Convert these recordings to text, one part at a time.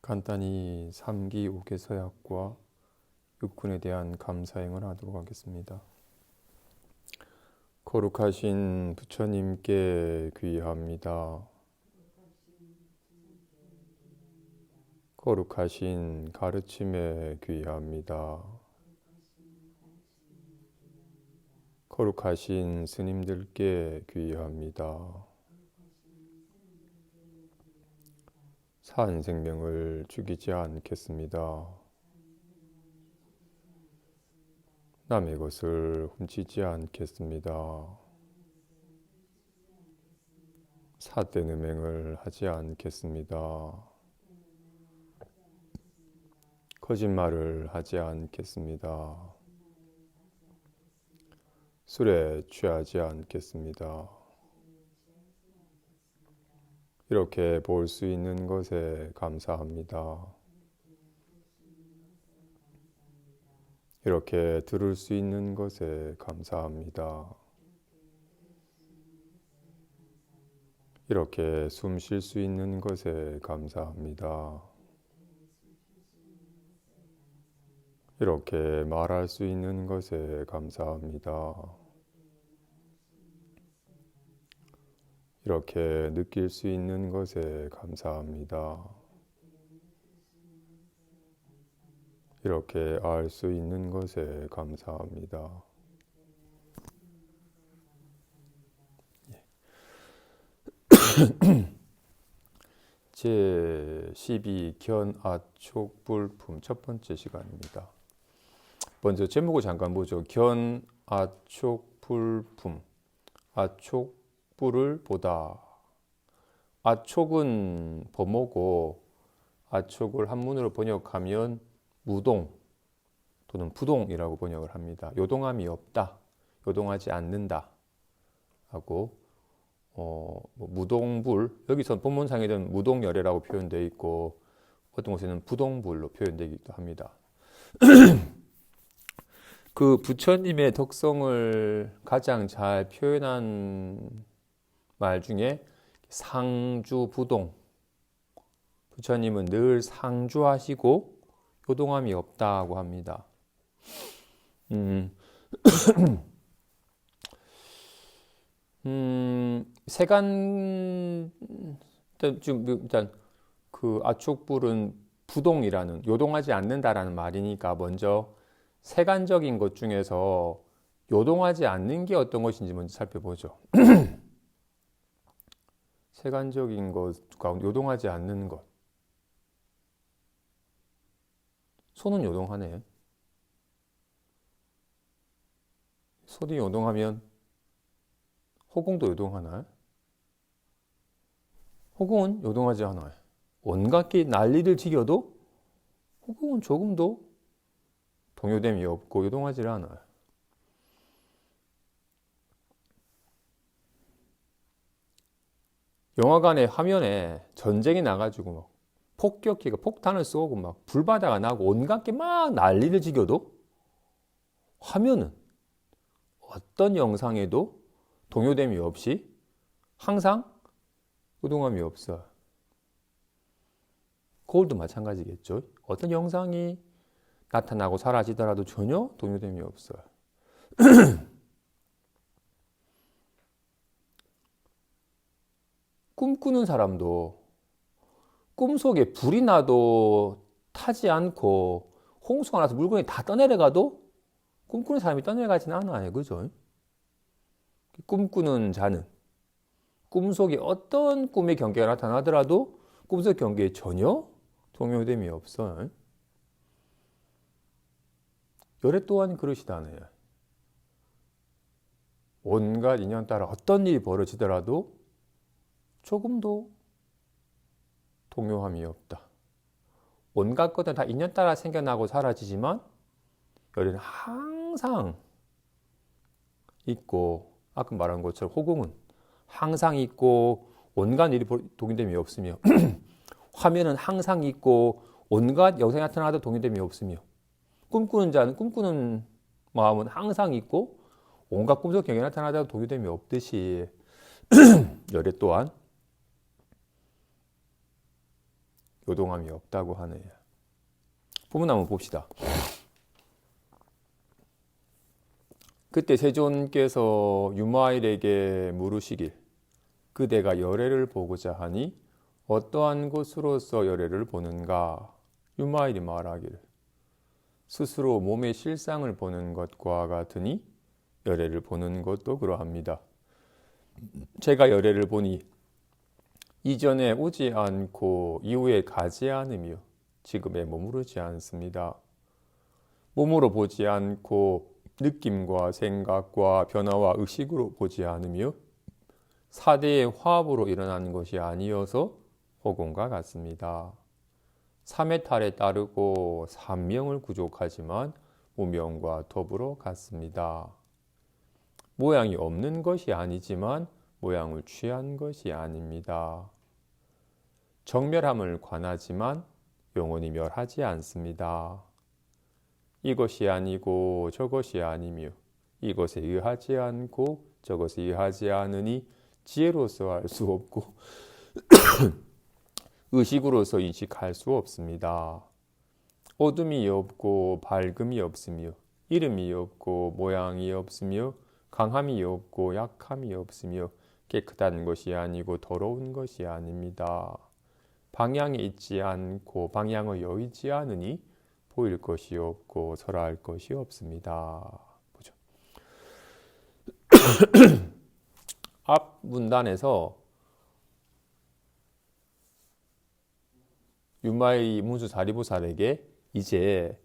간단히 3기 우계서약과 육군에 대한 감사행을 하도록 하겠습니다. 거룩하신 부처님께 귀의합니다. 거룩하신 가르침에 귀의합니다. 거룩하신 스님들께 귀의합니다. 산 생명을 죽이지 않겠습니다. 남의 것을 훔치지 않겠습니다. 삿된 음행을 하지 않겠습니다. 거짓말을 하지 않겠습니다. 술에 취하지 않겠습니다. 이렇게 볼 수 있는 것에 감사합니다. 이렇게 들을 수 있는 것에 감사합니다. 이렇게 숨 쉴 수 있는 것에 감사합니다. 이렇게 말할 수 있는 것에 감사합니다. 이렇게 느낄 수 있는 것에 감사합니다. 이렇게 알 수 있는 것에 감사합니다. 제12 견아촉불품 첫 번째 시간입니다. 먼저 제목을 잠깐 보죠. 견아촉불품, 아촉불을 보다. 아촉은 범어고 아촉을 한문으로 번역하면 무동 또는 부동이라고 번역을 합니다. 요동함이 없다, 요동하지 않는다 하고 무동불, 여기서 본문상에는 무동열애라고 표현되어 있고 어떤 곳에는 부동불로 표현되기도 합니다. 그 부처님의 덕성을 가장 잘 표현한 말 중에 상주부동, 부처님은 늘 상주하시고 요동함이 없다고 합니다. 세간 일단 그 아촉불은 부동이라는, 요동하지 않는다라는 말이니까 먼저 세간적인 것 중에서 요동하지 않는 게 어떤 것인지 먼저 살펴보죠. 세간적인 것 가운데 요동하지 않는 것. 손은 요동하네. 손이 요동하면 허공도 요동하나요? 허공은 요동하지 않아요. 온갖 게 난리를 지겨도 허공은 조금도 동요됨이 없고 요동하지 않아요. 영화관의 화면에 전쟁이 나가지고 막 폭격기가 폭탄을 쏘고 막 불바다가 나고 온갖 게 막 난리를 지겨도 화면은 어떤 영상에도 동요됨이 없이 항상 요동함이 없어요. 거울도 마찬가지겠죠. 어떤 영상이 나타나고 사라지더라도 전혀 동요됨이 없어요. 꿈꾸는 사람도 꿈속에 불이 나도 타지 않고 홍수가 나서 물건이 다 떠내려가도 꿈꾸는 사람이 떠내려가지는 않아요. 그죠? 꿈꾸는 자는 꿈속에 어떤 꿈의 경계가 나타나더라도 꿈속 경계에 전혀 동요됨이 없어요. 열애 또한 그러시다네요. 온갖 인연 따라 어떤 일이 벌어지더라도 조금도 동요함이 없다. 온갖 것들 다 인연 따라 생겨나고 사라지지만 열애는 항상 있고, 아까 말한 것처럼 호공은 항상 있고 온갖 일이 동요됨이 없으며 화면은 항상 있고 온갖 영상이 나타나도 동요됨이 없으며 꿈꾸는 자는 꿈꾸는 마음은 항상 있고 온갖 꿈속 경험이 나타나도 동요됨이 없듯이 열애 또한 요동함이 없다고 하네요. 부분 한번 봅시다. 그때 세존께서 유마일에게 물으시길 그대가 열애를 보고자 하니 어떠한 것으로서 열애를 보는가? 유마일이 말하기를 스스로 몸의 실상을 보는 것과 같으니 열애를 보는 것도 그러합니다. 제가 열애를 보니 이전에 오지 않고 이후에 가지 않으며 지금에 머무르지 않습니다. 몸으로 보지 않고 느낌과 생각과 변화와 의식으로 보지 않으며 사대의 화합으로 일어나는 것이 아니어서 호공과 같습니다. 삼의 탈에 따르고 삼명을 구족하지만 무명과 더불어 같습니다. 모양이 없는 것이 아니지만 모양을 취한 것이 아닙니다. 정멸함을 관하지만 영원히 멸하지 않습니다. 이것이 아니고 저것이 아니며 이것에 의하지 않고 저것에 의하지 않으니 지혜로서 알 수 없고 의식으로서 인식할 수 없습니다. 어둠이 없고 밝음이 없으며 이름이 없고 모양이 없으며 강함이 없고 약함이 없으며 깨끗한 것이 아니고 더러운 것이 아닙니다. 방향이 있지 않고 방향을 여의지 않으니 보일 것이 없고 설할 것이 없습니다. 보죠. 앞 문단에서 유마이 문수 사리보살에게 이제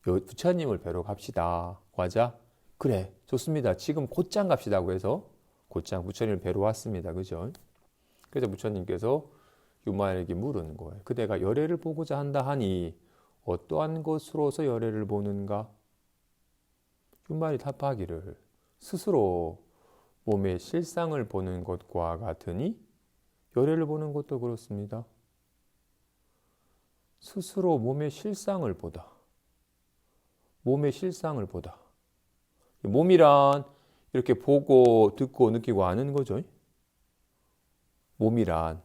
부처님을 뵈러 갑시다. 과자? 그래, 좋습니다. 지금 곧장 갑시다고 해서 곧장 부처님을 뵈러 왔습니다. 그죠? 그래서 부처님께서 유마에게 물은 거예요. 그대가 열애를 보고자 한다 하니 어떠한 것으로서 열애를 보는가? 유마이 답하기를 스스로 몸의 실상을 보는 것과 같으니 열애를 보는 것도 그렇습니다. 스스로 몸의 실상을 보다. 몸의 실상을 보다. 몸이란 이렇게 보고 듣고 느끼고 아는 거죠. 몸이란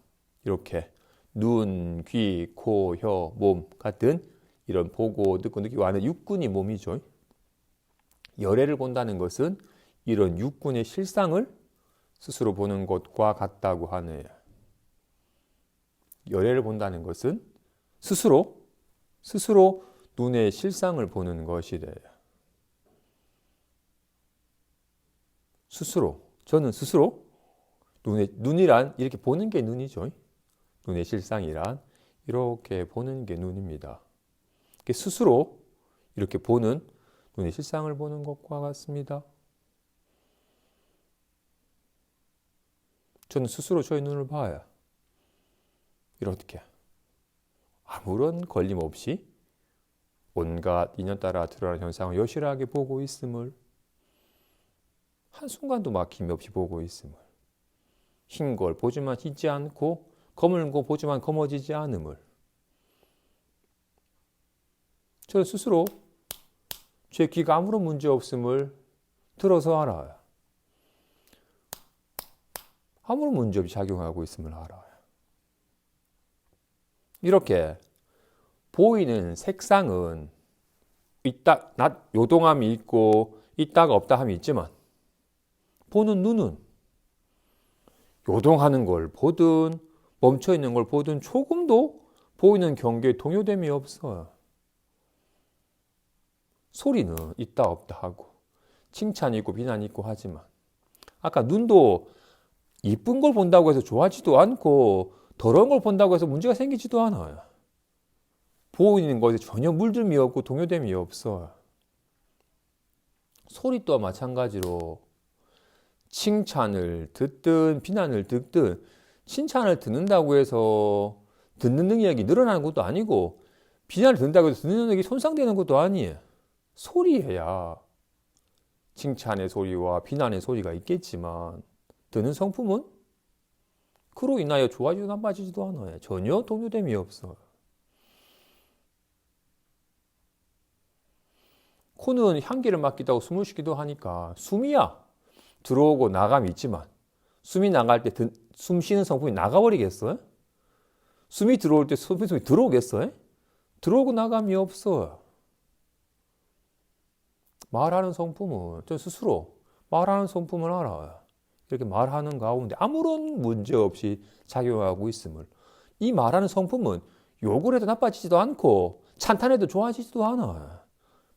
이렇게 눈, 귀, 코, 혀, 몸 같은 이런 보고 듣고 느끼고 아는 육군이 몸이죠. 열애를 본다는 것은 이런 육군의 실상을 스스로 보는 것과 같다고 하네요. 열애를 본다는 것은 스스로 눈의 실상을 보는 것이래요. 저는 스스로 눈이란 이렇게 보는 게 눈이죠. 눈의 실상이란 이렇게 보는 게 눈입니다. 스스로 이렇게 보는 눈의 실상을 보는 것과 같습니다. 저는 스스로 저의 눈을 봐야 이렇게 아무런 걸림 없이 온갖 인연 따라 드러나는 현상을 여실하게 보고 있음을 한순간도 막힘이 없이 보고 있음을 흰 걸 보지만 흰지 않고 검은 거 보지만 검어지지 않음을 저는 스스로 제 귀가 아무런 문제 없음을 들어서 알아요. 아무런 문제 없이 작용하고 있음을 알아요. 이렇게 보이는 색상은 요동함이 있고 있다가 없다함이 있지만 보는 눈은 요동하는 걸 보든 멈춰있는 걸 보든 조금도 보이는 경계에 동요됨이 없어요. 소리는 있다 없다 하고 칭찬이 있고 비난이 있고 하지만 아까 눈도 이쁜 걸 본다고 해서 좋아하지도 않고 더러운 걸 본다고 해서 문제가 생기지도 않아요. 보이는 것에 전혀 물들미 없고 동요됨이 없어요. 소리 또한 마찬가지로 칭찬을 듣든 비난을 듣든 칭찬을 듣는다고 해서 듣는 능력이 늘어나는 것도 아니고 비난을 듣는다고 해서 듣는 능력이 손상되는 것도 아니에요. 소리해야 칭찬의 소리와 비난의 소리가 있겠지만 듣는 성품은 그로 인하여 좋아지지도 나빠지지도 않아요. 전혀 동요됨이 없어요. 코는 향기를 맡기도 하고 숨을 쉬기도 하니까 숨이야 들어오고 나감이 있지만 숨이 나갈 때 숨 쉬는 성분이 나가버리겠어요? 숨이 들어올 때 숨이 들어오겠어요? 들어오고 나감이 없어. 말하는 성품은 저 스스로 말하는 성품을 알아요. 이렇게 말하는 가운데 아무런 문제 없이 작용하고 있음을. 이 말하는 성품은 욕을 해도 나빠지지도 않고 찬탄해도 좋아지지도 않아.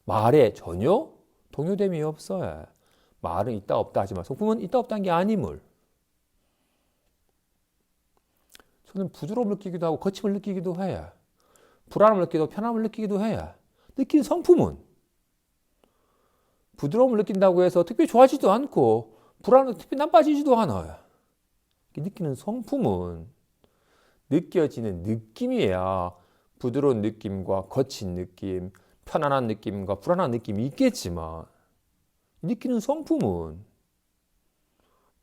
말에 전혀 동요됨이 없어요. 말은 있다 없다 하지만 성품은 있다 없다는 게 아님을. 저는 부드러움을 느끼기도 하고 거침을 느끼기도 해요. 불안함을 느끼기도 편함을 느끼기도 해요. 느끼는 성품은 부드러움을 느낀다고 해서 특별히 좋아지지도 않고 불안함도 특별히 나빠지지도 않아요. 느끼는 성품은 느껴지는 느낌이야 부드러운 느낌과 거친 느낌, 편안한 느낌과 불안한 느낌이 있겠지만 느끼는 성품은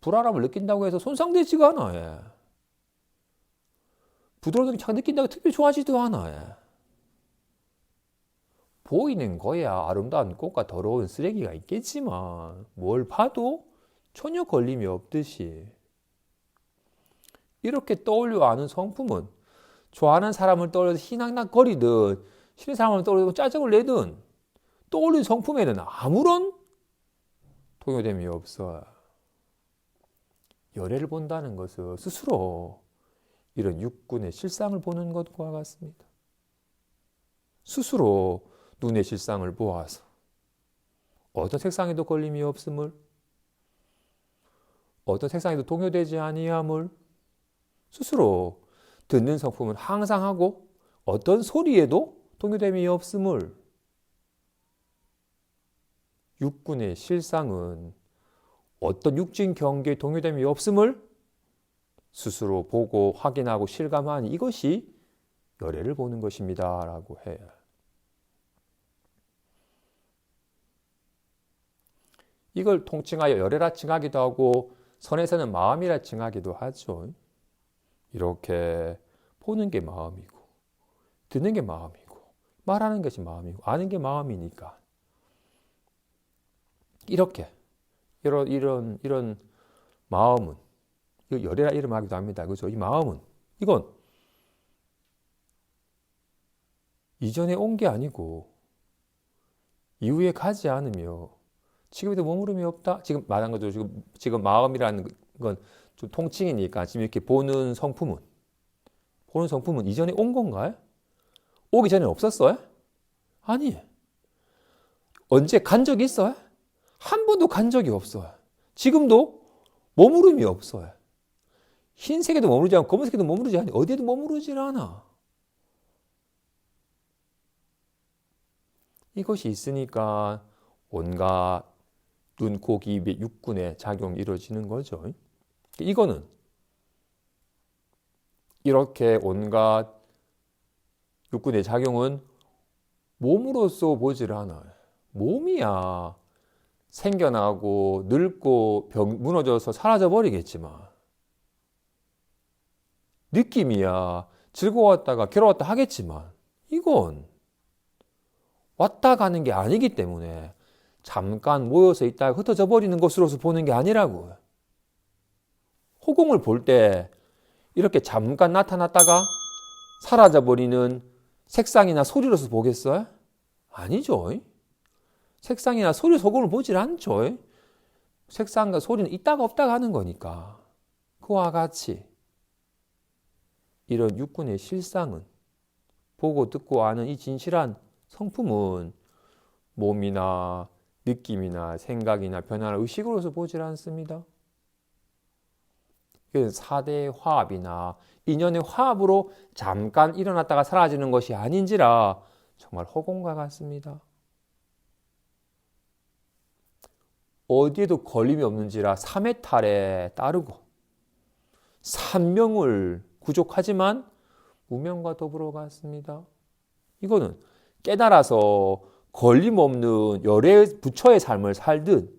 불안함을 느낀다고 해서 손상되지가 않아요. 부드러운 느낌 느낀다고 특별히 좋아지지도 않아요. 보이는 거야 아름다운 꽃과 더러운 쓰레기가 있겠지만 뭘 봐도 전혀 걸림이 없듯이 이렇게 떠올려 아는 성품은 좋아하는 사람을 떠올려서 희낙낙거리든 싫은 사람을 떠올려서 짜증을 내든 떠올린 성품에는 아무런 동요됨이 없어. 열애를 본다는 것은 스스로 이런 육군의 실상을 보는 것과 같습니다. 스스로 눈의 실상을 보아서 어떤 색상에도 걸림이 없음을, 어떤 색상에도 동요되지 아니함을 스스로 듣는 성품은 항상 하고 어떤 소리에도 동요됨이 없음을 육군의 실상은 어떤 육진 경계에 동요됨이 없음을 스스로 보고 확인하고 실감하니 이것이 열애를 보는 것입니다 라고 해요. 이걸 통칭하여 열애라 칭하기도 하고 선에서는 마음이라 칭하기도 하죠. 이렇게 보는 게 마음이고 듣는 게 마음이고 말하는 것이 마음이고 아는 게 마음이니까 이렇게 이런 마음은 이거 열애라 이름하기도 합니다. 그렇죠? 이 마음은 이건 이전에 온 게 아니고 이후에 가지 않으며 지금에도 머무름이 없다. 지금 말한 거죠. 지금 마음이라는 건 좀 통칭이니까 지금 이렇게 보는 성품은 이전에 온 건가요? 오기 전에 없었어요? 아니. 언제 간 적이 있어요? 한 번도 간 적이 없어요. 지금도 머무름이 없어요. 흰색에도 머무르지 않고 검은색에도 머무르지 않니 어디에도 머무르질 않아. 이것이 있으니까 온갖 눈, 코, 귀, 입의 육군의 작용이 이루어지는 거죠. 이거는 이렇게 온갖 육군의 작용은 몸으로서 보질 않아요. 몸이야 생겨나고 늙고 무너져서 사라져 버리겠지만 느낌이야 즐거웠다가 괴로웠다 하겠지만 이건 왔다 가는 게 아니기 때문에 잠깐 모여서 있다가 흩어져 버리는 것으로서 보는 게 아니라고. 호공을 볼 때 이렇게 잠깐 나타났다가 사라져 버리는 색상이나 소리로서 보겠어요? 아니죠. 색상이나 소리 호공을 보질 않죠. 색상과 소리는 있다가 없다가 하는 거니까. 그와 같이 이런 육군의 실상은 보고 듣고 아는 이 진실한 성품은 몸이나 느낌이나 생각이나 변화나 의식으로서 보질 않습니다. 사대의 화합이나 인연의 화합으로 잠깐 일어났다가 사라지는 것이 아닌지라 정말 허공과 같습니다. 어디에도 걸림이 없는지라 삼의 탈에 따르고 산명을 구족하지만 무명과 더불어 갔습니다. 이거는 깨달아서 걸림없는 열애 부처의 삶을 살든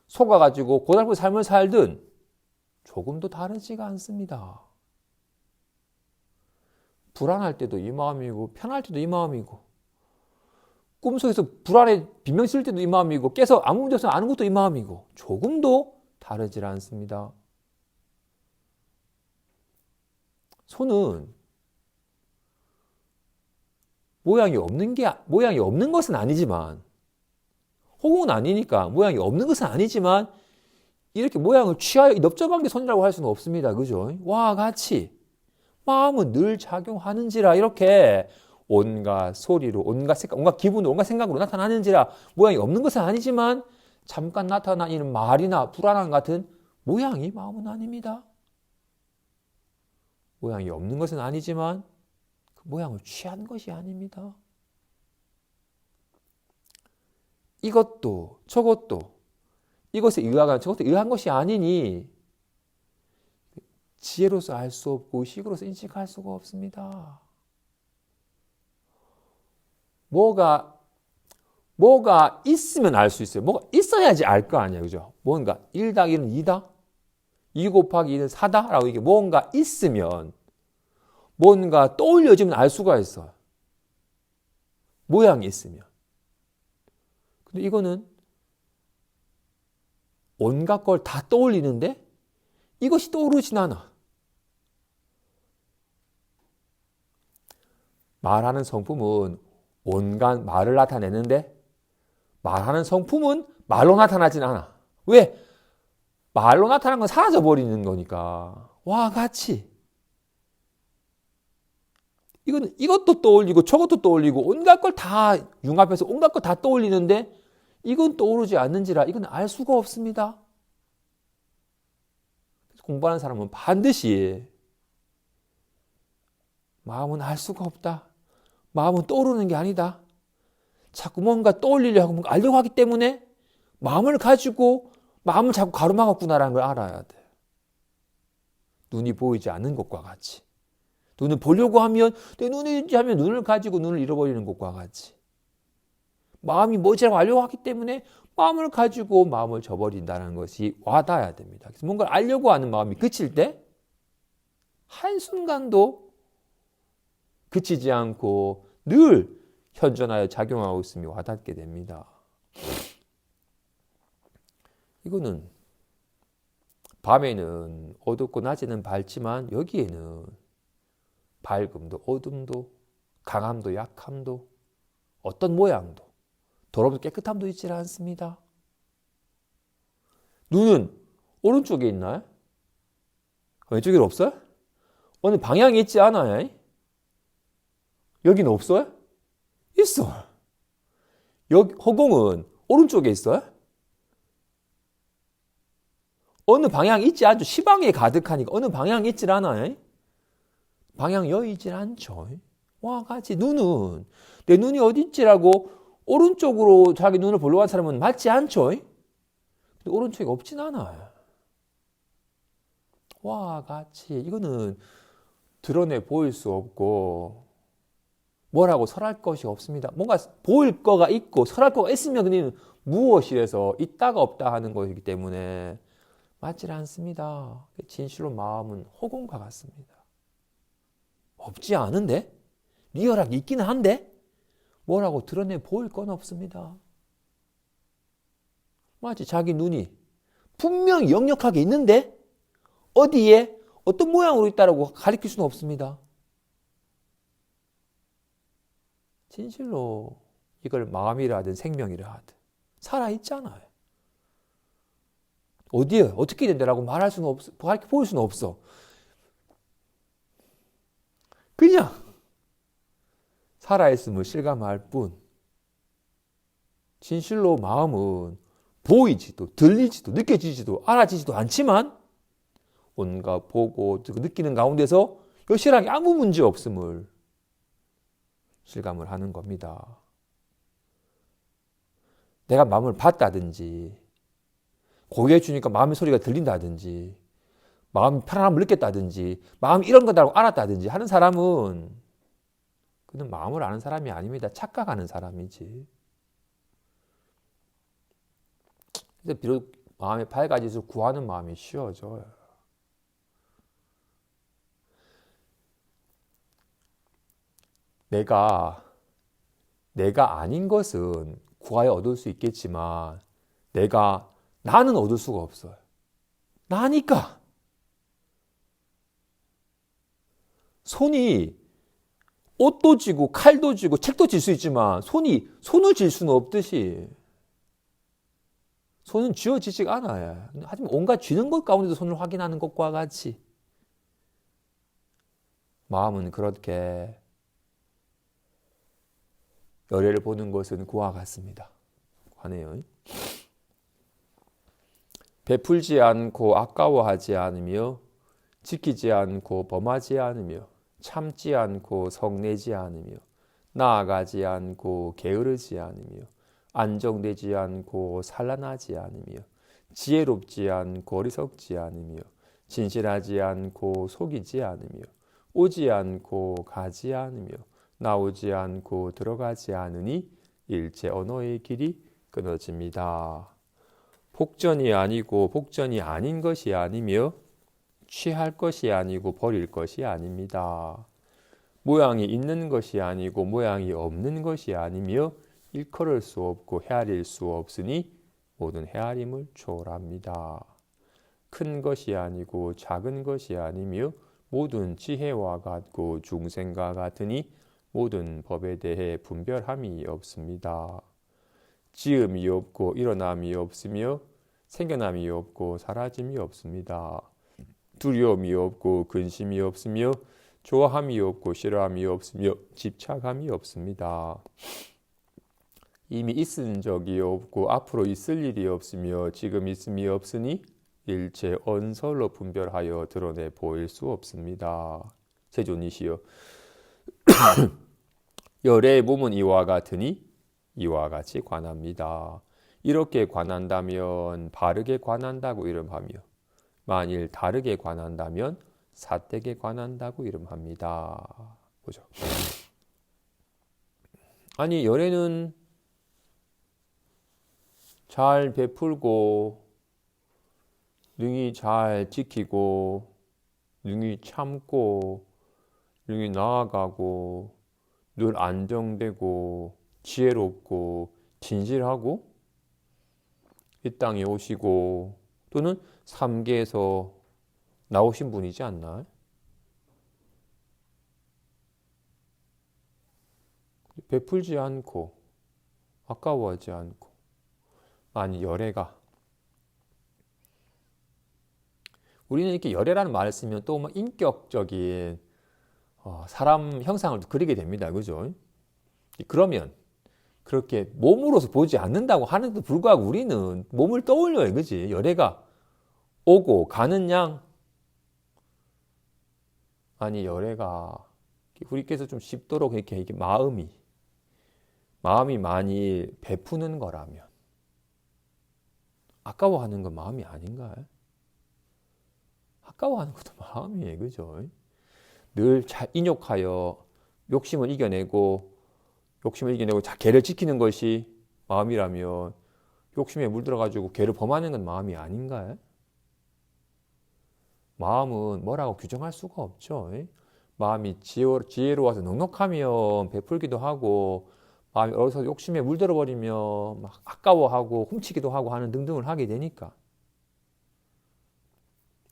속아가지고 고달픈 삶을 살든 조금도 다르지가 않습니다. 불안할 때도 이 마음이고 편할 때도 이 마음이고 꿈속에서 불안에 비명칠 때도 이 마음이고 깨서 아무 문제 없으면 아는 것도 이 마음이고 조금도 다르지 않습니다. 손은 모양이 없는 것은 아니지만, 호공은 아니니까 모양이 없는 것은 아니지만, 이렇게 모양을 취하여 넓적한 게 손이라고 할 수는 없습니다. 그죠? 와 같이 마음은 늘 작용하는지라 이렇게 온갖 소리로, 온갖 색깔, 온갖 기분으로, 온갖 생각으로 나타나는지라 모양이 없는 것은 아니지만 잠깐 나타나는 말이나 불안함 같은 모양이 마음은 아닙니다. 모양이 없는 것은 아니지만 그 모양을 취한 것이 아닙니다. 이것도 저것도 이것에 의하거나 저것에 의한 것이 아니니 지혜로서 알 수 없고 의식으로서 인식할 수가 없습니다. 뭐가 있으면 알 수 있어요. 뭐가 있어야지 알 거 아니에요. 그죠? 뭔가 1-1은 2다? 2 곱하기 2는 4다? 라고 이게 뭔가 있으면 뭔가 떠올려지면 알 수가 있어요. 모양이 있으면. 근데 이거는 온갖 걸 다 떠올리는데 이것이 떠오르진 않아. 말하는 성품은 온갖 말을 나타내는데 말하는 성품은 말로 나타나진 않아. 왜? 말로 나타난 건 사라져버리는 거니까. 와 같이. 이거는 이것도 떠올리고 저것도 떠올리고 온갖 걸 다 융합해서 온갖 걸 다 떠올리는데 이건 떠오르지 않는지라 이건 알 수가 없습니다. 공부하는 사람은 반드시 마음은 알 수가 없다. 마음은 떠오르는 게 아니다. 자꾸 뭔가 떠올리려고 하고 뭔가 알려고 하기 때문에 마음을 가지고 마음을 자꾸 가로막았구나라는 걸 알아야 돼. 눈이 보이지 않는 것과 같이. 눈을 보려고 하면 내 눈이 하면 눈을 가지고 눈을 잃어버리는 것과 같이. 마음이 뭐지라고 알려고 하기 때문에 마음을 가지고 마음을 저버린다는 것이 와닿아야 됩니다. 그래서 뭔가를 알려고 하는 마음이 그칠 때 한순간도 그치지 않고 늘 현존하여 작용하고 있음이 와닿게 됩니다. 이거는 밤에는 어둡고 낮에는 밝지만 여기에는 밝음도 어둠도 강함도 약함도 어떤 모양도 더럽고 깨끗함도 있지 않습니다. 눈은 오른쪽에 있나요? 왼쪽에는 없어요? 어느 방향에 있지 않아요? 여기는 없어요? 있어. 여기 허공은 오른쪽에 있어요? 어느 방향에 있지 않죠. 시방에 가득하니까 어느 방향에 있지 않아요? 방향 여기 있지 않죠. 와 같이 눈은 내 눈이 어디 있지라고 오른쪽으로 자기 눈을 보려고 하는 사람은 맞지 않죠. 근데 오른쪽에 없진 않아요. 와 같이 이거는 드러내 보일 수 없고 뭐라고 설할 것이 없습니다. 뭔가 보일 거가 있고 설할 거가 있으면 그는 무엇이라서 있다가 없다 하는 것이기 때문에 맞지 않습니다. 진실로 마음은 허공과 같습니다. 없지 않은데? 리얼하게 있기는 한데? 뭐라고 드러내 보일 건 없습니다. 마치 자기 눈이 분명히 역력하게 있는데 어디에 어떤 모양으로 있다라고 가리킬 수는 없습니다. 진실로 이걸 마음이라 하든 생명이라 하든 살아있잖아요. 어디에 어떻게 된다라고 말할 수는 없어, 보일 수는 없어. 그냥 살아있음을 실감할 뿐 진실로 마음은 보이지도 들리지도 느껴지지도 알아지지도 않지만 온갖 보고 느끼는 가운데서 여실하게 아무 문제 없음을 실감을 하는 겁니다. 내가 마음을 봤다든지 고개에 주니까 마음의 소리가 들린다든지 마음이 편안함을 느꼈다든지 마음이 이런 거다라고 알았다든지 하는 사람은 그는 마음을 아는 사람이 아닙니다. 착각하는 사람이지. 그래서 비록 마음이 밝아지서 구하는 마음이 쉬워져요. 내가 아닌 것은 구하여 얻을 수 있겠지만 나는 얻을 수가 없어요. 손이 옷도 쥐고 칼도 쥐고 책도 질 수 있지만 손을 쥘 수는 없듯이 손은 쥐어지지가 않아요. 하지만 온갖 쥐는 것 가운데도 손을 확인하는 것과 같이 마음은 그렇게 열애를 보는 것은 그와 같습니다. 하네요. 베풀지 않고 아까워하지 않으며 지키지 않고 범하지 않으며 참지 않고 성내지 않으며 나아가지 않고 게으르지 않으며 안정되지 않고 산란하지 않으며 지혜롭지 않고 어리석지 않으며 진실하지 않고 속이지 않으며 오지 않고 가지 않으며 나오지 않고 들어가지 않으니 일체 언어의 길이 끊어집니다. 복전이 아니고 복전이 아닌 것이 아니며 취할 것이 아니고 버릴 것이 아닙니다. 모양이 있는 것이 아니고 모양이 없는 것이 아니며 일컬을 수 없고 헤아릴 수 없으니 모든 헤아림을 초월합니다. 큰 것이 아니고 작은 것이 아니며 모든 지혜와 같고 중생과 같으니 모든 법에 대해 분별함이 없습니다. 지음이 없고 일어남이 없으며 생겨남이 없고 사라짐이 없습니다. 두려움이 없고 근심이 없으며 좋아함이 없고 싫어함이 없으며 집착함이 없습니다. 이미 있은 적이 없고 앞으로 있을 일이 없으며 지금 있음이 없으니 일체 언설로 분별하여 드러내 보일 수 없습니다. 세존이시여 열의 몸은 이와 같으니 이와 같이 관합니다. 이렇게 관한다면 바르게 관한다고 이름하며 만일 다르게 관한다면 삿되게 관한다고 이름합니다. 보죠. 아니 열애는 잘 베풀고 능히 잘 지키고 능히 참고 능히 나아가고 늘 안정되고 지혜롭고 진실하고 이 땅에 오시고 또는 삼계에서 나오신 분이지 않나? 베풀지 않고 아까워하지 않고 아니 열애가 우리는 이렇게 열애라는 말을 쓰면 또 막 인격적인 사람 형상을 그리게 됩니다. 그죠? 그러면 그렇게 몸으로서 보지 않는다고 하는데도 불구하고 우리는 몸을 떠올려요. 그지? 열애가 오고 가는 양 아니 열애가 우리께서 좀 쉽도록 이렇게 마음이 많이 베푸는 거라면 아까워하는 건 마음이 아닌가요? 아까워하는 것도 마음이에요. 그죠? 늘 잘 인욕하여 욕심을 이겨내고 개를 지키는 것이 마음이라면 욕심에 물들어가지고 개를 범하는 건 마음이 아닌가요? 마음은 뭐라고 규정할 수가 없죠. 마음이 지혜로워서 넉넉하면 베풀기도 하고 마음이 어려서 욕심에 물들어 버리면 막 아까워하고 훔치기도 하고 하는 등등을 하게 되니까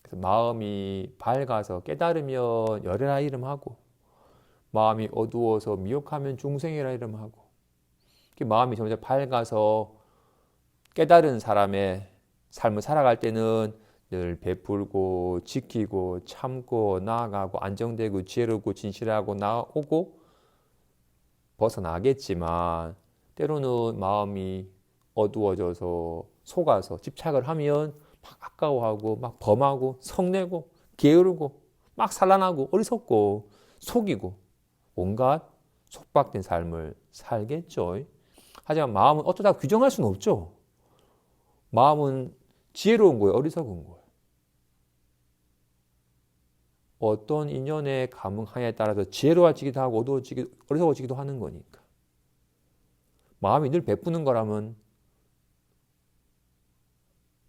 그래서 마음이 밝아서 깨달으면 열애라 이름하고 마음이 어두워서 미혹하면 중생이라 이름하고 마음이 점점 밝아서 깨달은 사람의 삶을 살아갈 때는 늘 베풀고 지키고 참고 나아가고 안정되고 지혜롭고 진실하고 나오고 벗어나겠지만 때로는 마음이 어두워져서 속아서 집착을 하면 막 아까워하고 막 범하고 성내고 게으르고 막 산란하고 어리석고 속이고 온갖 속박된 삶을 살겠죠. 하지만 마음은 어쩌다 규정할 수는 없죠. 마음은 지혜로운 거예요, 어리석은 거예요. 어떤 인연에 감응하냐에 따라서 지혜로워지기도 하고 어리석어지기도 하는 거니까. 마음이 늘 베푸는 거라면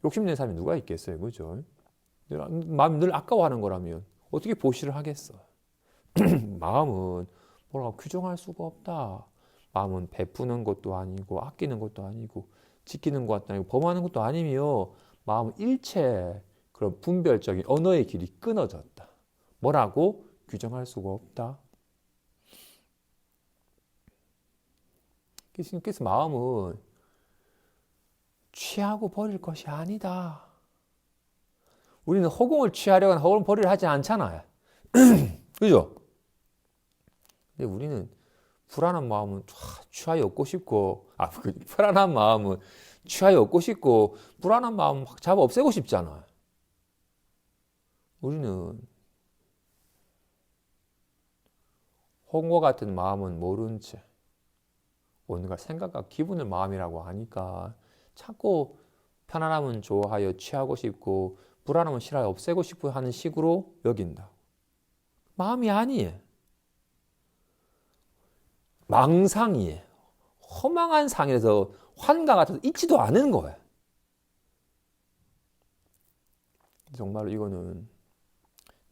욕심내는 사람이 누가 있겠어요, 그죠? 마음이 늘 아까워하는 거라면 어떻게 보시를 하겠어? 마음은 뭐라고 규정할 수가 없다. 마음은 베푸는 것도 아니고 아끼는 것도 아니고 지키는 것도 아니고 범하는 것도 아니며 마음은 일체 그런 분별적인 언어의 길이 끊어졌다. 뭐라고 규정할 수가 없다. 그래서 마음은 취하고 버릴 것이 아니다. 우리는 허공을 취하려거나 허공을 버리려 하지 않잖아요. 그죠? 근데 우리는 불안한 마음은 취하여 얻고 싶고, 불안한 마음은 취하여 얻고 싶고, 불안한 마음은 막 잡아 없애고 싶잖아요. 우리는 홍과 같은 마음은 모른 채 온갖 생각과 기분을 마음이라고 하니까 자꾸 편안함은 좋아하여 취하고 싶고 불안함은 싫어하여 없애고 싶어 하는 식으로 여긴다. 마음이 아니에요. 망상이에요. 허망한 상에서 환가 같아서 있지도 않은 거예요. 정말로 이거는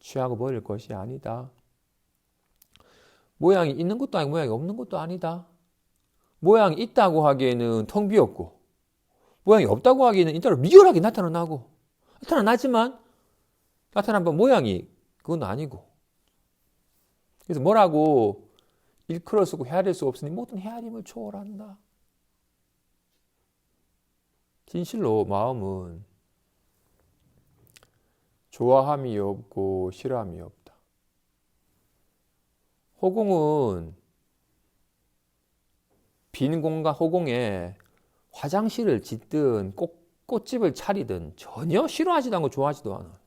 취하고 버릴 것이 아니다. 모양이 있는 것도 아니고 모양이 없는 것도 아니다. 모양이 있다고 하기에는 텅 비었고 모양이 없다고 하기에는 인터로 미열하게 나타나지만 나타난 모양이 그건 아니고 그래서 뭐라고 일컬어 쓰고 헤아릴 수 없으니 모든 헤아림을 초월한다. 진실로 마음은 좋아함이 없고 싫어함이 없다. 허공은 빈 공간 허공에 화장실을 짓든 꽃집을 차리든 전혀 싫어하지도 않고 좋아하지도 않아.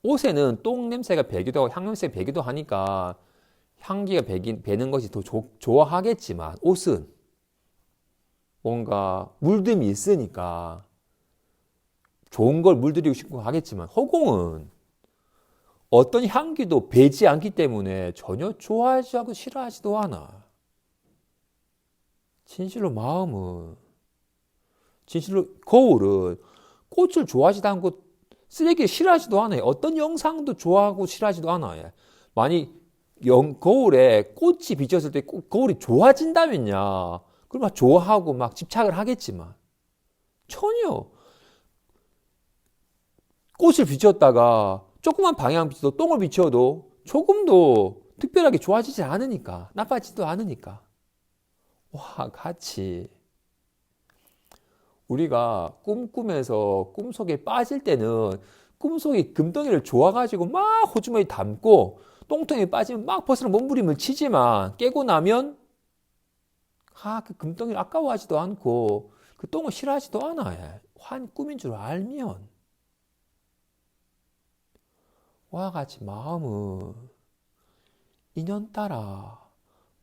옷에는 똥 냄새가 배기도 하고 향 냄새가 배기도 하니까 향기가 배는 것이 더 좋아하겠지만 옷은 뭔가 물듦이 있으니까 좋은 걸 물들이고 싶고 하겠지만 허공은 어떤 향기도 배지 않기 때문에 전혀 좋아하지 않고 싫어하지도 않아. 진실로 거울은 꽃을 좋아하지도 않고 쓰레기 싫어하지도 않아요. 어떤 영상도 좋아하고 싫어하지도 않아요. 만약 거울에 꽃이 비쳤을 때 거울이 좋아진다면야 그럼 막 좋아하고 막 집착을 하겠지만 전혀 꽃을 비쳤다가 조그만 방향 비춰도 똥을 비춰도 조금도 특별하게 좋아지지 않으니까 나빠지도 않으니까 와 같이 우리가 꿈꾸면서 꿈속에 빠질 때는 꿈속에 금덩이를 좋아가지고 막 호주머니 담고 똥통에 빠지면 막 벗으러 몸부림을 치지만 깨고 나면 그 금덩이를 아까워하지도 않고 그 똥을 싫어하지도 않아. 환 꿈인 줄 알면 와 같이 마음은 인연따라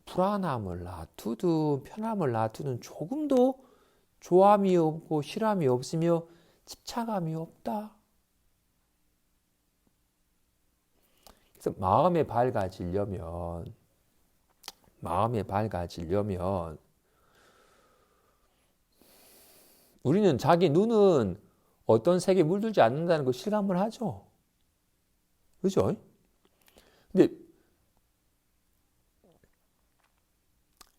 불안함을 놔두든 편함을 놔두든 조금도 좋아함이 없고 싫어함이 없으며 집착함이 없다. 그래서 마음에 밝아지려면 우리는 자기 눈은 어떤 색에 물들지 않는다는 걸 실감을 하죠. 그죠? 근데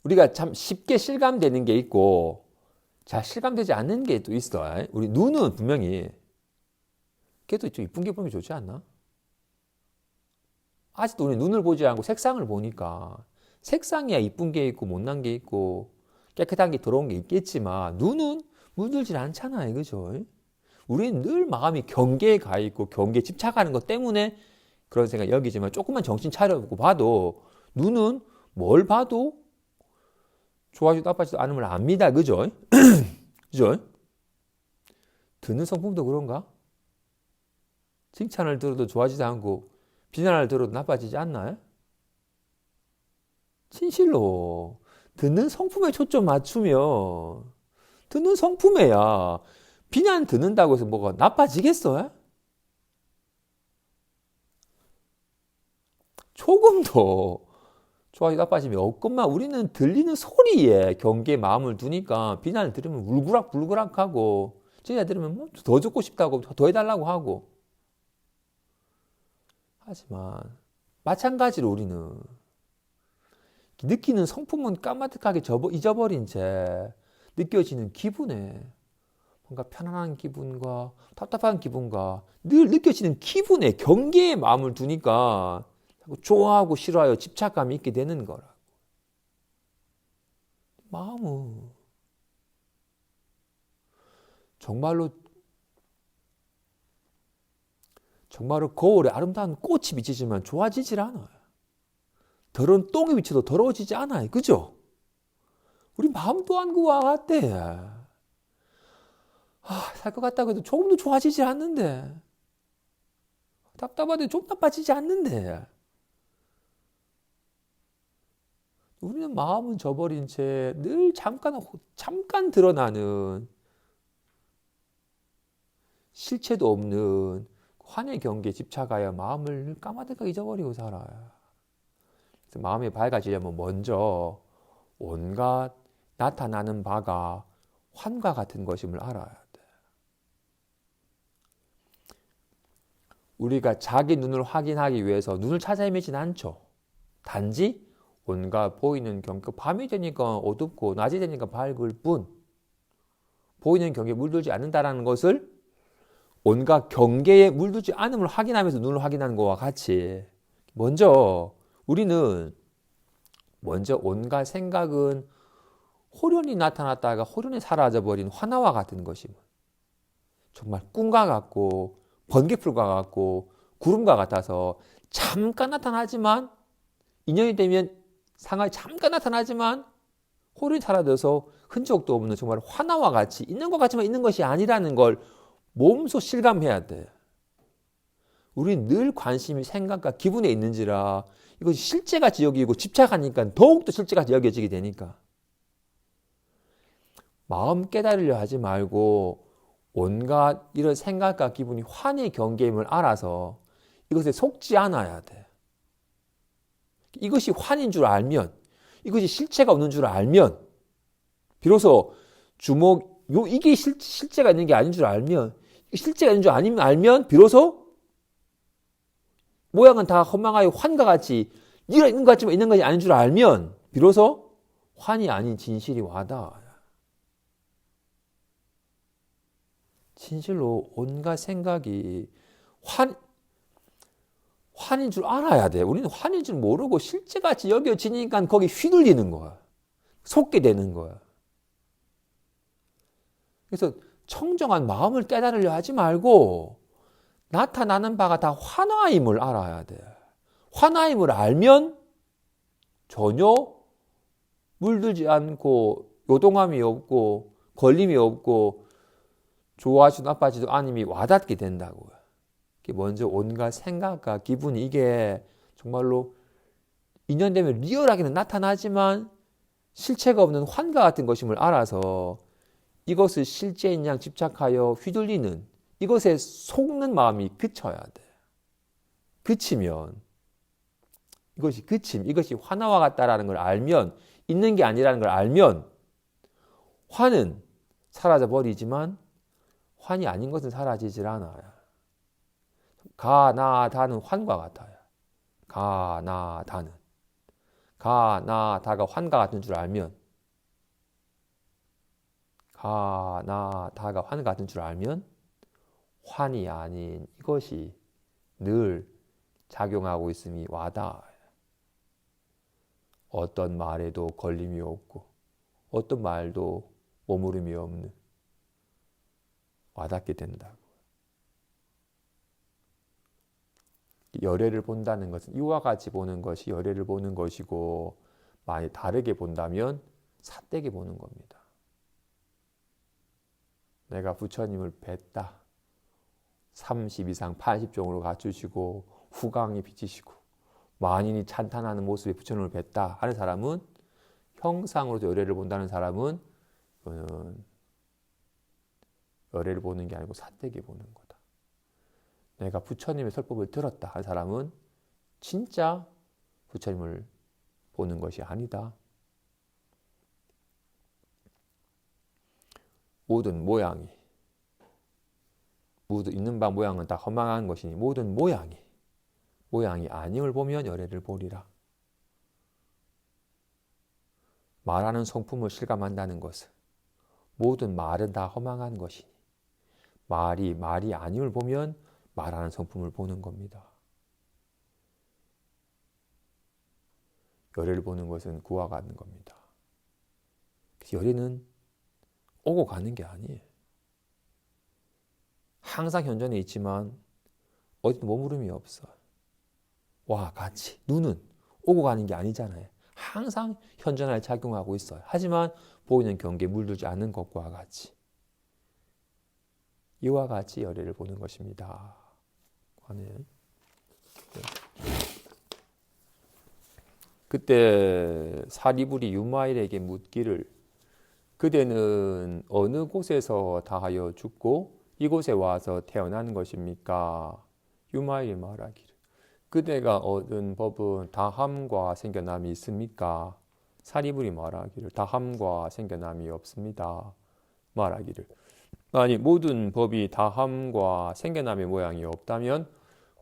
우리가 참 쉽게 실감되는 게 있고 잘 실감되지 않는 게 또 있어. 우리 눈은 분명히 걔도 좀 이쁜 게 보면 좋지 않나? 아직도 우리 눈을 보지 않고 색상을 보니까 색상이야 이쁜 게 있고 못난 게 있고 깨끗한 게 더러운 게 있겠지만 눈은 물들질 않잖아요. 그죠? 우리는 늘 마음이 경계에 가 있고 경계에 집착하는 것 때문에 그런 생각 여기지만 조금만 정신 차려보고 봐도 눈은 뭘 봐도 좋아지도 나빠지도 않음을 압니다. 그죠? 그죠? 듣는 성품도 그런가? 칭찬을 들어도 좋아지지 않고 비난을 들어도 나빠지지 않나요? 진실로 듣는 성품에 초점 맞추면 듣는 성품에야 비난 듣는다고 해서 뭐가 나빠지겠어요? 조금도 좋아지고 나빠짐이 없건만 우리는 들리는 소리에 경계에 마음을 두니까 비난을 들으면 울그락불그락하고 진짜 들으면 뭐 더 듣고 싶다고 더 해달라고 하고 하지만 마찬가지로 우리는 느끼는 성품은 까마득하게 잊어버린 채 느껴지는 기분에 뭔가 편안한 기분과 답답한 기분과 늘 느껴지는 기분에 경계에 마음을 두니까 좋아하고 싫어하여 집착감이 있게 되는 거라고. 마음은 정말로 거울에 아름다운 꽃이 비치지만 좋아지질 않아요. 더러운 똥이 비쳐도 더러워지지 않아요. 그죠? 우리 마음 또한 그와 같대. 살 것 같다고 해도 조금도 좋아지지 않는데. 답답하대 좀 나빠지지 않는데. 우리는 마음은 저버린 채 늘 잠깐 드러나는 실체도 없는 환의 경계에 집착하여 마음을 까마득하게 잊어버리고 살아요. 그래서 마음이 밝아지려면 먼저 온갖 나타나는 바가 환과 같은 것임을 알아야 돼. 우리가 자기 눈을 확인하기 위해서 눈을 찾아 헤매진 않죠. 단지 온갖 보이는 경계, 밤이 되니까 어둡고 낮이 되니까 밝을 뿐 보이는 경계에 물들지 않는다는 것을 온갖 경계에 물들지 않음을 확인하면서 눈을 확인하는 것과 같이 우리는 먼저 온갖 생각은 호련히 나타났다가 호련히 사라져버린 화나와 같은 것임을, 정말 꿈과 같고 번개풀과 같고 구름과 같아서 잠깐 나타나지만 인연이 되면 상하이 잠깐 나타나지만 호련히 사라져서 흔적도 없는 정말 화나와 같이 있는 것 같지만 있는 것이 아니라는 걸 몸소 실감해야 돼. 우리는 늘 관심이 생각과 기분에 있는지라 이것이 실제같이 여기고 집착하니까 더욱더 실제같이 여겨지게 되니까 마음 깨달으려 하지 말고 온갖 이런 생각과 기분이 환의 경계임을 알아서 이것에 속지 않아야 돼. 이것이 환인 줄 알면, 이것이 실체가 없는 줄 알면, 비로소 이게 실제가 있는 게 아닌 줄 알면, 실제가 있는 줄 알면 비로소 모양은 다 허망하여 환과 같이 있는 것 같지만 있는 것이 아닌 줄 알면 비로소 환이 아닌 진실이 와닿아요. 진실로 온갖 생각이 환인 줄 알아야 돼. 우리는 환인 줄 모르고 실제같이 여겨지니까 거기 휘둘리는 거야. 속게 되는 거야. 그래서 청정한 마음을 깨달으려 하지 말고 나타나는 바가 다 환화임을 알아야 돼. 환화임을 알면 전혀 물들지 않고 요동함이 없고 걸림이 없고 좋아하지도 나빠지도 않음이 와닿게 된다고요. 먼저 온갖 생각과 기분이 이게 정말로 인연되면 리얼하게는 나타나지만 실체가 없는 환과 같은 것임을 알아서 이것을 실제인 양 집착하여 휘둘리는 이것에 속는 마음이 그쳐야 돼. 그치면 이것이 환화와 같다라는 걸 알면, 있는 게 아니라는 걸 알면 환은 사라져 버리지만 환이 아닌 것은 사라지질 않아요. 가, 나, 다는 환과 같아요. 가, 나, 다는. 가, 나, 다가 환과 같은 줄 알면, 가, 나, 다가 환 같은 줄 알면 환이 아닌 이것이 늘 작용하고 있음이 와닿아요. 어떤 말에도 걸림이 없고 어떤 말도 오물음이 없는 와닿게 된다고. 열애를 본다는 것은 이와 같이 보는 것이 열애를 보는 것이고 많이 다르게 본다면 삿되게 보는 겁니다. 내가 부처님을 뵀다. 30 이상 80종으로 갖추시고 후광이 비치시고 만인이 찬탄하는 모습의 부처님을 뵀다 하는 사람은, 형상으로도 열애를 본다는 사람은 이거는 열애를 보는 게 아니고 삿되게 보는 거다. 내가 부처님의 설법을 들었다 하는 사람은 진짜 부처님을 보는 것이 아니다. 모든 모양이, 있는 바 모양은 다 허망한 것이니 모든 모양이 아님을 보면 열애를 보리라. 말하는 성품을 실감한다는 것은 모든 말은 다 허망한 것이니 말이 아님을 보면 말하는 성품을 보는 겁니다. 열애를 보는 것은 그와 같은 겁니다. 그래서 열애는 오고 가는 게 아니에요. 항상 현존에 있지만 어디도 머무름이 없어요. 와 같이 눈은 오고 가는 게 아니잖아요. 항상 현존할 작용하고 있어요. 하지만 보이는 경계에 물들지 않는 것과 같이 이와 같이 열애를 보는 것입니다. 그때 사리불이 유마일에게 묻기를 그대는 어느 곳에서 다하여 죽고 이곳에 와서 태어난 것입니까? 유마일이 말하기를 그대가 얻은 법은 다함과 생겨남이 있습니까? 사리불이 말하기를 다함과 생겨남이 없습니다. 말하기를 아니 모든 법이 다함과 생겨남의 모양이 없다면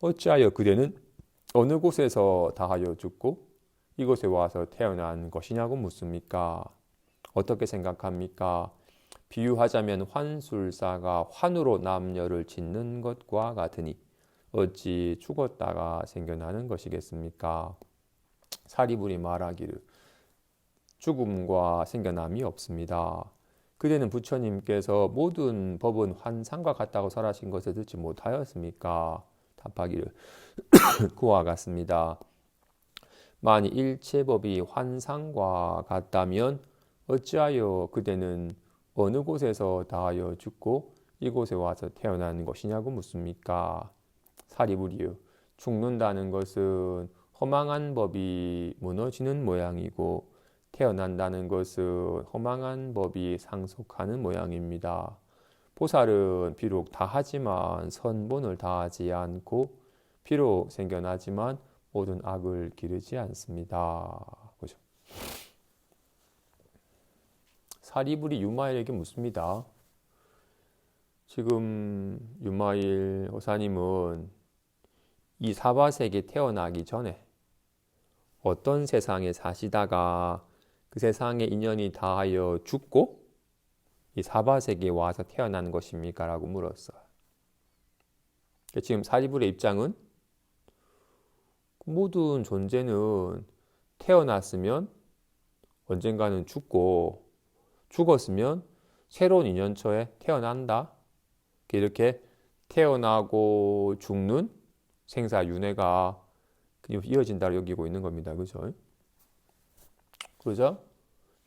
어찌하여 그대는 어느 곳에서 다하여 죽고 이곳에 와서 태어난 것이냐고 묻습니까? 어떻게 생각합니까? 비유하자면 환술사가 환으로 남녀를 짓는 것과 같으니 어찌 죽었다가 생겨나는 것이겠습니까? 사리불이 말하기를 죽음과 생겨남이 없습니다. 그대는 부처님께서 모든 법은 환상과 같다고 설하신 것을 듣지 못하였습니까? 답하기를 그와 같습니다. 만일 일체법이 환상과 같다면 어찌하여 그대는 어느 곳에서 다하여 죽고 이곳에 와서 태어나는 것이냐고 묻습니까? 사리불이여 죽는다는 것은 허망한 법이 무너지는 모양이고 태어난다는 것은 허망한 법이 상속하는 모양입니다. 보살은 비록 다하지만 선본을 다하지 않고 비록 생겨나지만 모든 악을 기르지 않습니다. 그죠? 사리불이 유마일에게 묻습니다. 지금 유마일 호사님은 이 사바세계에 태어나기 전에 어떤 세상에 사시다가 그 세상의 인연이 다하여 죽고 이 사바세계에 와서 태어난 것입니까? 라고 물었어요. 지금 사리불의 입장은 모든 존재는 태어났으면 언젠가는 죽고 죽었으면 새로운 인연처에 태어난다. 이렇게 태어나고 죽는 생사윤회가 이어진다고 여기고 있는 겁니다. 그죠? 그러자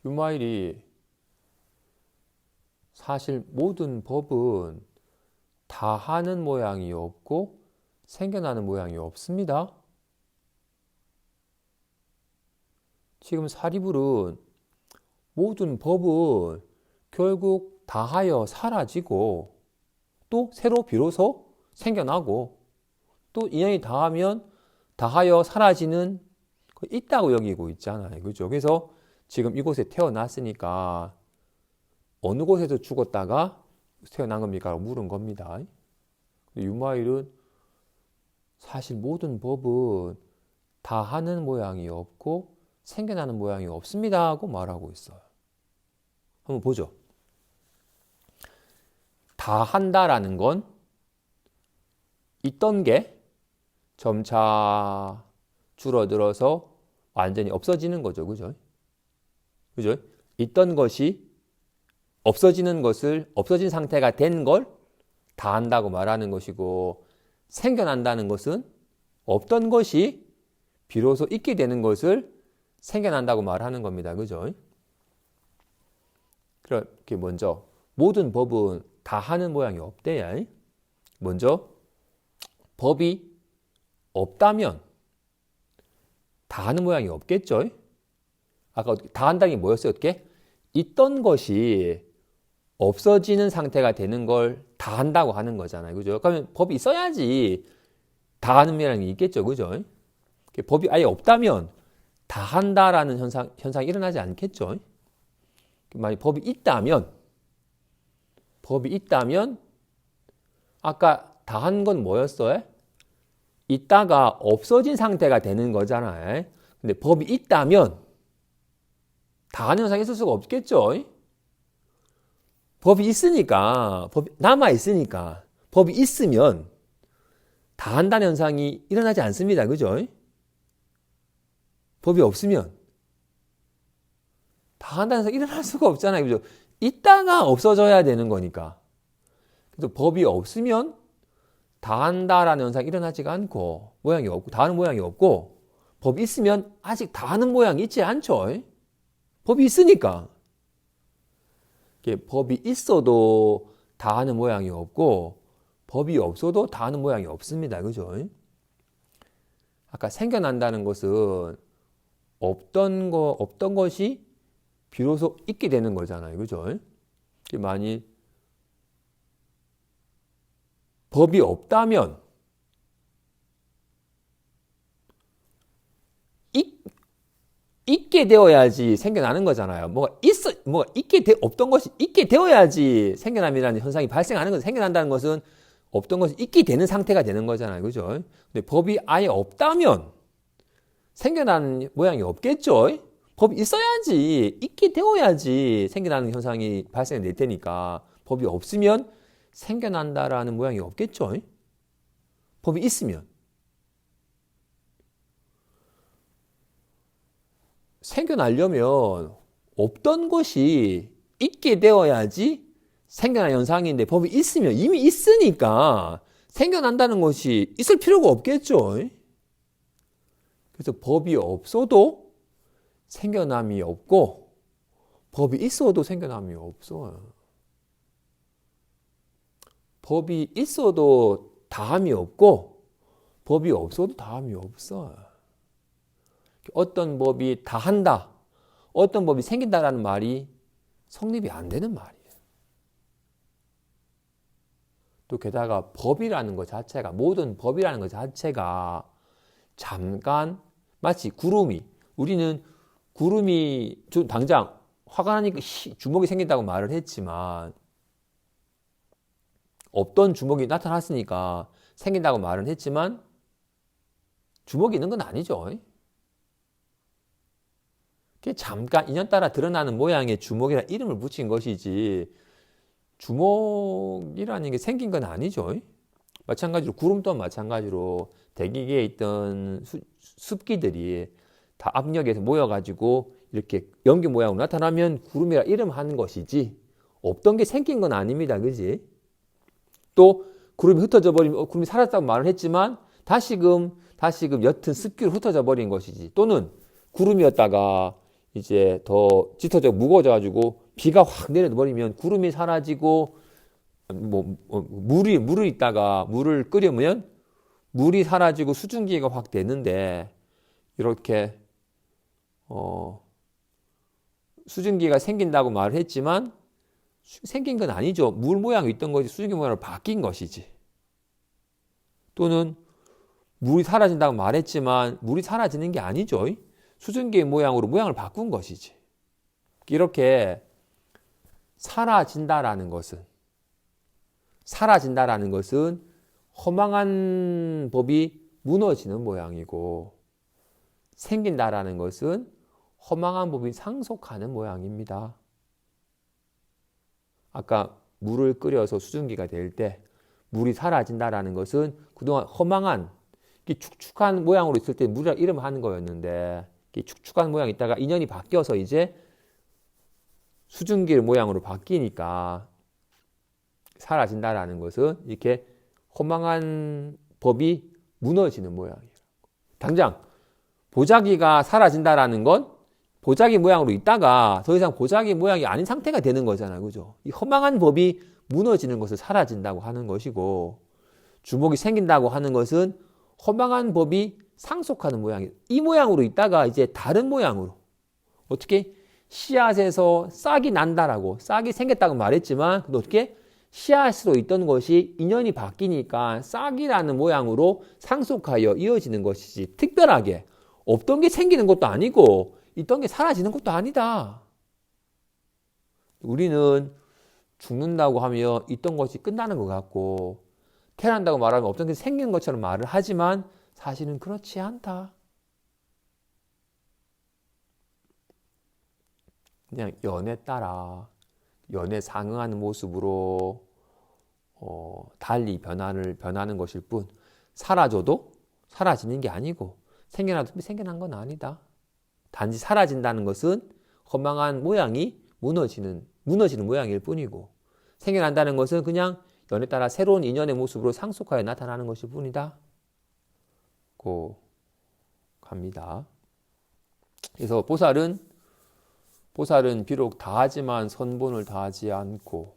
유마일이 사실 모든 법은 다 하는 모양이 없고 생겨나는 모양이 없습니다. 지금 사리불은 모든 법은 결국 다하여 사라지고 또 새로 비로소 생겨나고 또 인연이 다하면 다하여 사라지는 있다고 여기고 있잖아요. 그죠? 그래서 지금 이곳에 태어났으니까 어느 곳에서 죽었다가 태어난 겁니까? 라고 물은 겁니다. 유마일은 사실 모든 법은 다 하는 모양이 없고 생겨나는 모양이 없습니다 하고 말하고 있어요. 한번 보죠. 다 한다라는 건 있던 게 점차 줄어들어서 완전히 없어지는 거죠. 그죠? 그죠? 있던 것이 없어지는 것을 없어진 상태가 된 걸 다 한다고 말하는 것이고 생겨난다는 것은 없던 것이 비로소 있게 되는 것을 생겨난다고 말하는 겁니다. 그죠? 그렇게 먼저 모든 법은 다 하는 모양이 없대요. 먼저 법이 없다면 다 하는 모양이 없겠죠. 아까 다 한다는 게 뭐였어요? 어떻게? 있던 것이 없어지는 상태가 되는 걸 다 한다고 하는 거잖아요. 그죠? 그러면 법이 있어야지 다 하는 모양이 있겠죠. 그죠? 법이 아예 없다면 다 한다라는 현상이 일어나지 않겠죠. 만약 법이 있다면 아까 다 한 건 뭐였어요? 있다가 없어진 상태가 되는 거잖아요. 근데 법이 있다면 다 하는 현상이 있을 수가 없겠죠. 법이 있으니까, 법이 남아있으니까, 법이 있으면 다 한다는 현상이 일어나지 않습니다. 그죠? 법이 없으면 다 한다는 현상이 일어날 수가 없잖아요. 그죠? 있다가 없어져야 되는 거니까. 그래서 법이 없으면 다 한다라는 현상이 일어나지가 않고 모양이 없고 다 하는 모양이 없고 법이 있으면 아직 다 하는 모양이 있지 않죠. 법이 있으니까. 법이 있어도 다 하는 모양이 없고 법이 없어도 다 하는 모양이 없습니다. 그죠? 아까 생겨난다는 것은 없던 것이 비로소 있게 되는 거잖아요. 그죠? 만일 법이 없다면 있게 되어야지 생겨나는 거잖아요. 뭐가 없던 것이 있게 되어야지 생겨남이라는 현상이 발생하는 거죠. 생겨난다는 것은 없던 것이 있게 되는 상태가 되는 거잖아요. 그죠? 근데 법이 아예 없다면 생겨나는 모양이 없겠죠? 법이 있어야지, 있게 되어야지 생겨나는 현상이 발생될 테니까 법이 없으면 생겨난다라는 모양이 없겠죠? 법이 있으면. 생겨나려면 없던 것이 있게 되어야지 생겨난 현상인데 법이 있으면 이미 있으니까 생겨난다는 것이 있을 필요가 없겠죠. 그래서 법이 없어도 생겨남이 없고 법이 있어도 생겨남이 없어요. 법이 있어도 다함이 없고 법이 없어도 다함이 없어요. 어떤 법이 다 한다, 어떤 법이 생긴다라는 말이 성립이 안 되는 말이에요. 또 게다가 법이라는 것 자체가, 모든 법이라는 것 자체가 잠깐 마치 우리는 구름이 당장 화가 나니까 주먹이 생긴다고 말을 했지만 없던 주먹이 나타났으니까 생긴다고 말은 했지만 주먹이 있는 건 아니죠. 잠깐 인연따라 드러나는 모양의 주먹이라는 이름을 붙인 것이지 주먹이라는 게 생긴 건 아니죠. 마찬가지로 구름 또한 마찬가지로 대기계에 있던 습기들이 다 압력에서 모여가지고 이렇게 연기 모양으로 나타나면 구름이라 이름하는 것이지 없던 게 생긴 건 아닙니다. 그지? 또 구름이 흩어져 버리면 구름이 사라졌다고 말을 했지만 다시금 옅은 습기로 흩어져 버린 것이지. 또는 구름이었다가 이제 더 짙어져 무거워져 가지고 비가 확 내려버리면 구름이 사라지고 물을 있다가 물을 끓이면 물이 사라지고 수증기가 확 되는데 이렇게 수증기가 생긴다고 말을 했지만 생긴 건 아니죠. 물 모양이 있던 것이 수증기 모양으로 바뀐 것이지. 또는 물이 사라진다고 말했지만 물이 사라지는 게 아니죠. 수증기의 모양으로 모양을 바꾼 것이지. 이렇게 사라진다라는 것은 허망한 법이 무너지는 모양이고 생긴다라는 것은 허망한 법이 상속하는 모양입니다. 아까 물을 끓여서 수증기가 될 때 물이 사라진다라는 것은 그동안 허망한 축축한 모양으로 있을 때 물이라 이름을 하는 거였는데 축축한 모양이 있다가 인연이 바뀌어서 이제 수증기 모양으로 바뀌니까 사라진다라는 것은 이렇게 허망한 법이 무너지는 모양이에요. 당장 보자기가 사라진다라는 건 보자기 모양으로 있다가 더 이상 보자기 모양이 아닌 상태가 되는 거잖아요. 그죠? 이 허망한 법이 무너지는 것을 사라진다고 하는 것이고 주먹이 생긴다고 하는 것은 허망한 법이 상속하는 모양이에요. 이 모양으로 있다가 이제 다른 모양으로 어떻게 씨앗에서 싹이 난다라고 싹이 생겼다고 말했지만 어떻게 씨앗으로 있던 것이 인연이 바뀌니까 싹이라는 모양으로 상속하여 이어지는 것이지 특별하게 없던 게 생기는 것도 아니고 있던 게 사라지는 것도 아니다. 우리는 죽는다고 하면 있던 것이 끝나는 것 같고 태어난다고 말하면 없던 게 생기는 것처럼 말을 하지만 사실은 그렇지 않다. 그냥 연에 따라 연에 상응하는 모습으로 달리 변하는 것일 뿐 사라져도 사라지는 게 아니고 생겨난 건 아니다. 단지 사라진다는 것은 허망한 모양이 무너지는 모양일 뿐이고, 생겨난다는 것은 그냥 연에 따라 새로운 인연의 모습으로 상속하여 나타나는 것일 뿐이다. 고 갑니다. 그래서 보살은 비록 다하지만 선본을 다하지 않고,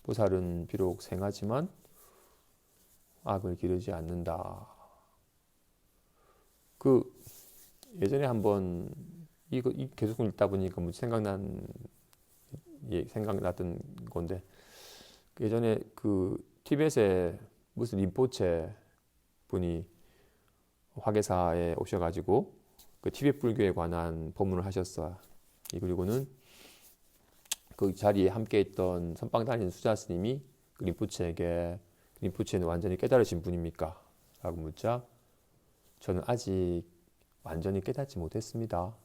보살은 비록 생하지만 악을 기르지 않는다. 예전에 한번 이거 계속 읽다 보니까 생각났던 건데, 예전에 티벳에 무슨 림포체 분이 화계사에 오셔가지고 티벳 불교에 관한 법문을 하셨어요. 그리고는 그 자리에 함께 있던 선방 다니는 수자 스님이 림포체에게, 림포체는 완전히 깨달으신 분입니까? 라고 묻자, 저는 아직 완전히 깨닫지 못했습니다.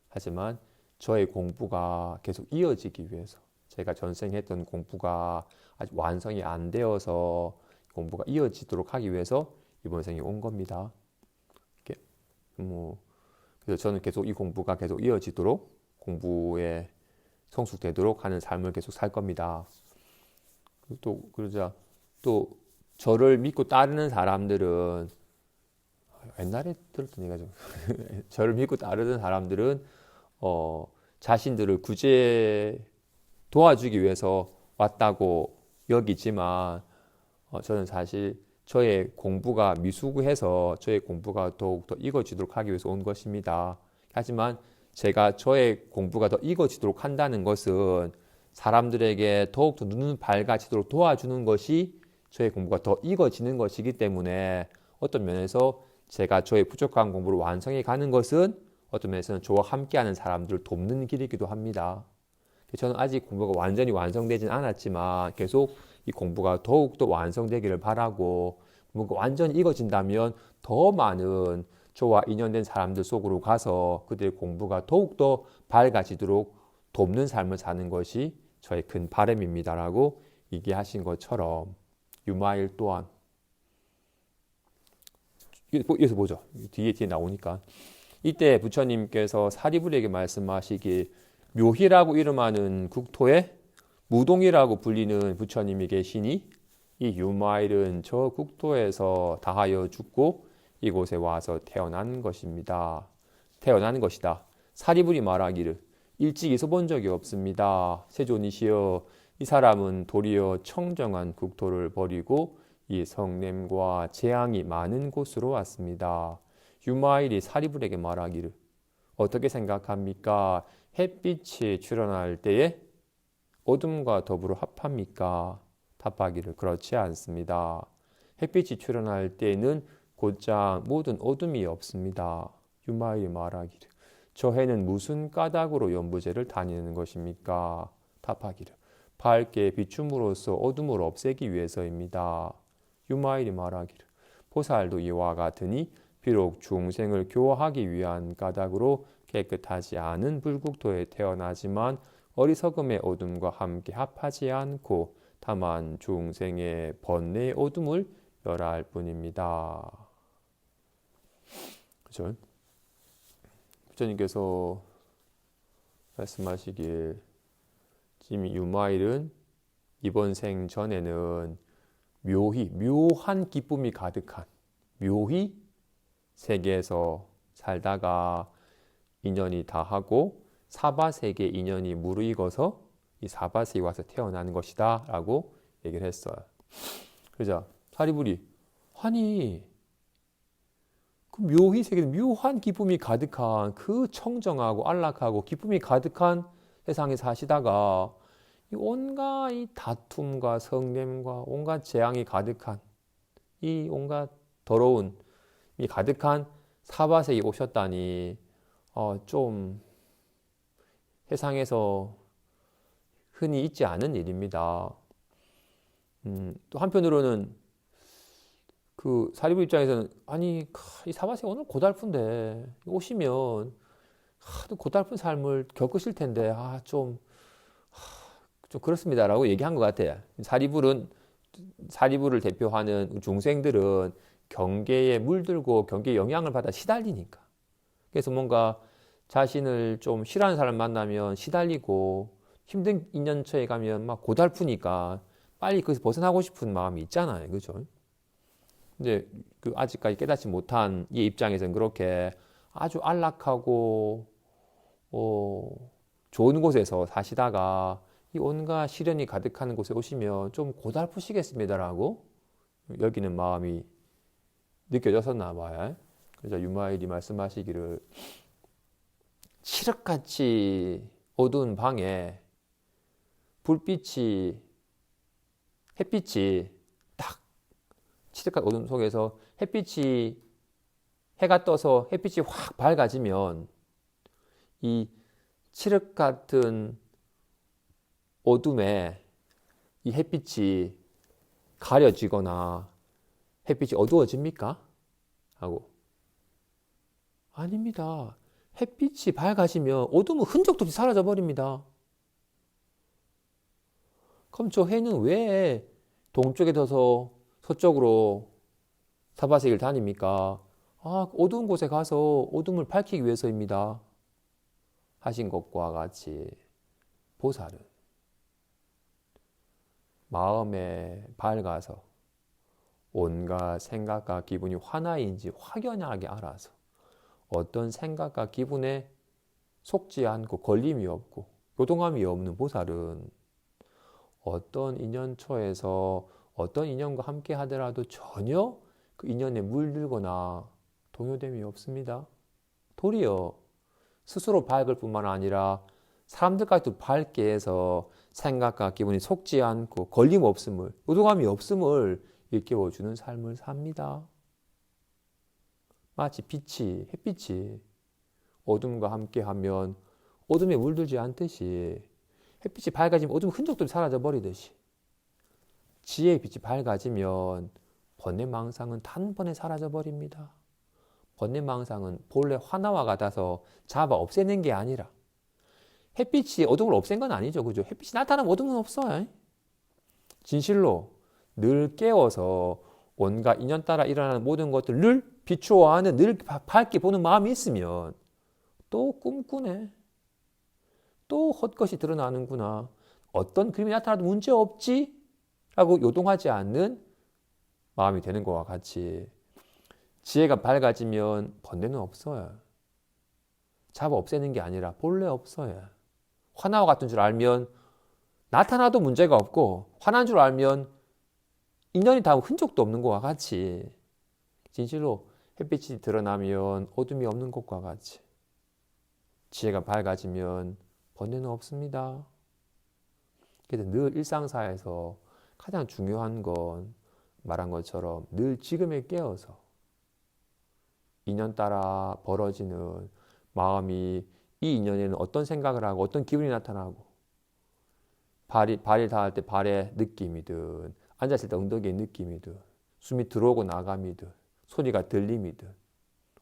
하지만 저의 공부가 계속 이어지기 위해서, 제가 전생에 했던 공부가 아직 완성이 안 되어서 공부가 이어지도록 하기 위해서 이번 생에 온 겁니다. 그래서 저는 계속 이 공부가 계속 이어지도록, 공부에 성숙되도록 하는 삶을 계속 살 겁니다. 그러자 또 저를 믿고 따르는 사람들은, 옛날에 들었던 얘기가 좀 저를 믿고 따르는 사람들은 자신들을 도와주기 위해서 왔다고 여기지만, 저는 사실 저의 공부가 미수구해서 저의 공부가 더욱더 익어지도록 하기 위해서 온 것입니다. 하지만 제가 저의 공부가 더 익어지도록 한다는 것은 사람들에게 더욱더 눈을 밝아지도록 도와주는 것이 저의 공부가 더 익어지는 것이기 때문에, 어떤 면에서 제가 저의 부족한 공부를 완성해 가는 것은 어떤 면에서는 저와 함께하는 사람들을 돕는 길이기도 합니다. 저는 아직 공부가 완전히 완성되진 않았지만 계속 이 공부가 더욱더 완성되기를 바라고, 뭔가 완전히 익어진다면 더 많은 저와 인연된 사람들 속으로 가서 그들의 공부가 더욱더 밝아지도록 돕는 삶을 사는 것이 저의 큰 바람입니다라고 얘기하신 것처럼, 유마일 또한 여기서 보죠. 뒤에 나오니까, 이때 부처님께서 사리부리에게 말씀하시길, 묘희라고 이름하는 국토에 무동이라고 불리는 부처님이 계시니 이 유마일은 저 국토에서 다하여 죽고 이곳에 와서 태어난 것이다. 사리부리 말하기를, 일찍 있어본 적이 없습니다. 세존이시여, 이 사람은 도리어 청정한 국토를 버리고 이 성냄과 재앙이 많은 곳으로 왔습니다. 유마일이 사리불에게 말하기를, 어떻게 생각합니까? 햇빛이 출현할 때에 어둠과 더불어 합합니까? 답하기를, 그렇지 않습니다. 햇빛이 출현할 때에는 곧장 모든 어둠이 없습니다. 유마일이 말하기를, 저 해는 무슨 까닭으로 연부제를 다니는 것입니까? 답하기를, 밝게 비춤으로써 어둠을 없애기 위해서입니다. 유마일이 말하기를, 보살도 이와 같으니 비록 중생을 교화하기 위한 까닭으로 깨끗하지 않은 불국토에 태어나지만 어리석음의 어둠과 함께 합하지 않고 다만 중생의 번뇌의 어둠을 멸할 뿐입니다. 그죠? 부처님께서 말씀하시길, 지금 유마일은 이번 생 전에는 묘한 기쁨이 가득한 묘희 세계에서 살다가 인연이 다하고 사바세계 인연이 무르익어서 이 사바세계에 와서 태어나는 것이다 라고 얘기를 했어요. 그러자 사리부리, 아니 그 묘희 세계는 묘한 기쁨이 가득한 그 청정하고 안락하고 기쁨이 가득한 세상에 사시다가 이 온갖 이 다툼과 성냄과 온갖 재앙이 가득한 이 온갖 더러운 이 가득한 사바세계에 오셨다니 좀 세상에서 흔히 있지 않은 일입니다. 또 한편으로는 그 사리부 입장에서는, 아니 이 사바세계 오늘 고달픈데 오시면 또 고달픈 삶을 겪으실 텐데 좀 그렇습니다라고 얘기한 것 같아요. 사리부를 대표하는 중생들은 경계에 물들고 경계에 영향을 받아 시달리니까, 그래서 뭔가 자신을 좀 싫어하는 사람 만나면 시달리고 힘든 인연처에 가면 막 고달프니까 빨리 거기서 벗어나고 싶은 마음이 있잖아요. 그죠? 근데 그 아직까지 깨닫지 못한 이 입장에서는 그렇게 아주 안락하고 좋은 곳에서 사시다가 이 온갖 시련이 가득한 곳에 오시면 좀 고달프시겠습니다라고 여기는 마음이 느껴졌었나 봐요. 그래서 유마일이 말씀하시기를 칠흑같이 어두운 방에 햇빛이 딱 칠흑같이 어두운 속에서 해가 떠서 햇빛이 확 밝아지면 이 칠흑 같은 어둠에 이 햇빛이 가려지거나 햇빛이 어두워집니까? 하고 아닙니다. 햇빛이 밝아지면 어둠은 흔적도 없이 사라져 버립니다. 그럼 저 해는 왜 동쪽에 둬서 서쪽으로 사바세기를 다닙니까? 아, 어두운 곳에 가서 어둠을 밝히기 위해서입니다. 하신 것과 같이 보살은 마음에 밝아서 온갖 생각과 기분이 하나인지 확연하게 알아서 어떤 생각과 기분에 속지 않고 걸림이 없고 요동함이 없는 보살은 어떤 인연처에서 어떤 인연과 함께 하더라도 전혀 그 인연에 물들거나 동요됨이 없습니다. 도리어 스스로 밝을 뿐만 아니라 사람들까지도 밝게 해서 생각과 기분이 속지 않고 걸림 없음을, 요동함이 없음을 일깨워주는 삶을 삽니다. 마치 햇빛이 어둠과 함께하면 어둠에 물들지 않듯이 햇빛이 밝아지면 어둠 흔적도 사라져 버리듯이 지혜의 빛이 밝아지면 번뇌망상은 단번에 사라져 버립니다. 번뇌망상은 본래 화나와 같아서 잡아 없애는 게 아니라 햇빛이 어둠을 없앤 건 아니죠. 그죠? 햇빛이 나타나면 어둠은 없어요. 진실로 늘 깨워서 온갖 인연 따라 일어나는 모든 것들을 늘 비추어하는 늘 밝게 보는 마음이 있으면 또 꿈꾸네. 또 헛것이 드러나는구나. 어떤 그림이 나타나도 문제없지? 라고 요동하지 않는 마음이 되는 것과 같이 지혜가 밝아지면 번뇌는 없어요. 잡아 없애는 게 아니라 본래 없어요. 화나와 같은 줄 알면 나타나도 문제가 없고 화난 줄 알면 인연이 닿은 흔적도 없는 것과 같이 진실로 햇빛이 드러나면 어둠이 없는 것과 같이 지혜가 밝아지면 번뇌는 없습니다. 그래서 늘 일상사에서 가장 중요한 건 말한 것처럼 늘 지금에 깨어서 인연 따라 벌어지는 마음이 이 인연에는 어떤 생각을 하고 어떤 기분이 나타나고 발이 닿을 때 발의 느낌이든 앉았을 때 엉덩이의 느낌이든 숨이 들어오고 나감이든 소리가 들림이든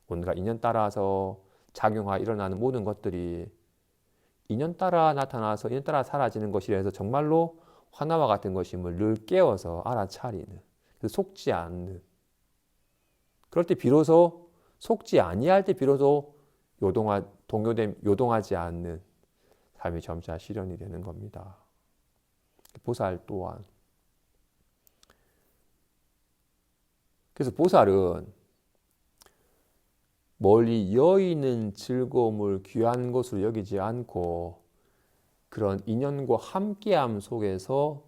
온갖 인연 따라서 작용하여 일어나는 모든 것들이 인연 따라 나타나서 인연 따라 사라지는 것이라 해서 정말로 화나와 같은 것임을 늘 깨워서 알아차리는 속지 않는 그럴 때 비로소 속지 아니할 때 비로소 요동하지 않는 삶이 점차 실현이 되는 겁니다. 보살 또한 그래서 보살은 멀리 여의는 즐거움을 귀한 것으로 여기지 않고 그런 인연과 함께함 속에서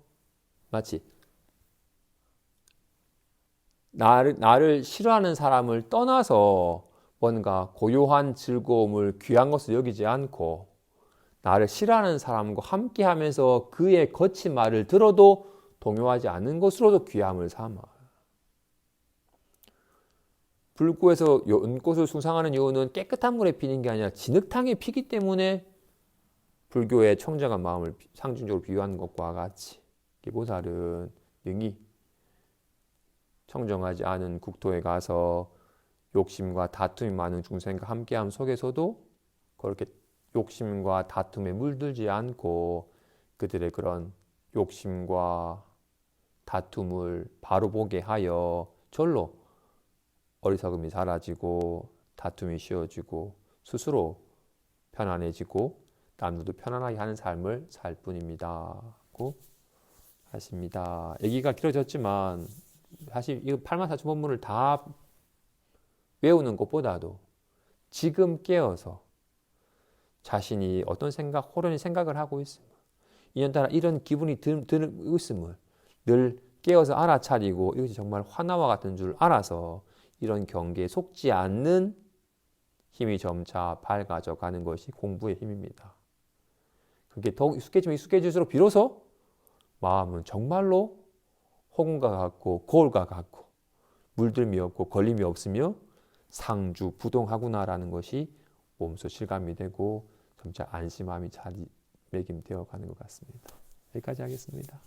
마치 나를 싫어하는 사람을 떠나서 뭔가 고요한 즐거움을 귀한 것으로 여기지 않고 나를 싫어하는 사람과 함께하면서 그의 거친 말을 들어도 동요하지 않는 것으로도 귀함을 삼아. 불구에서 연꽃을 숭상하는 이유는 깨끗한 물에 피는 게 아니라 진흙탕에 피기 때문에 불교의 청정한 마음을 상징적으로 비유하는 것과 같이 보살은 능히 청정하지 않은 국토에 가서 욕심과 다툼이 많은 중생과 함께함 속에서도 그렇게 욕심과 다툼에 물들지 않고 그들의 그런 욕심과 다툼을 바로 보게 하여 절로 어리석음이 사라지고 다툼이 쉬워지고 스스로 편안해지고 남들도 편안하게 하는 삶을 살 뿐입니다. 고 하십니다. 얘기가 길어졌지만 사실 이 84,000본문을 다 외우는 것보다도 지금 깨어서 자신이 어떤 생각, 호련히 생각을 하고 있으면 이년따라 이런 기분이 드는 있음을 늘 깨어서 알아차리고 이것이 정말 화나와 같은 줄 알아서 이런 경계에 속지 않는 힘이 점차 밝아져 가는 것이 공부의 힘입니다. 그게 더욱 익숙해질수록 비로소 마음은 정말로 호군과 같고 거울과 같고 물들미 없고 걸림이 없으며 상주부동하구나라는 것이 몸소 실감이 되고 점차 안심함이 자리매김되어 가는 것 같습니다. 여기까지 하겠습니다.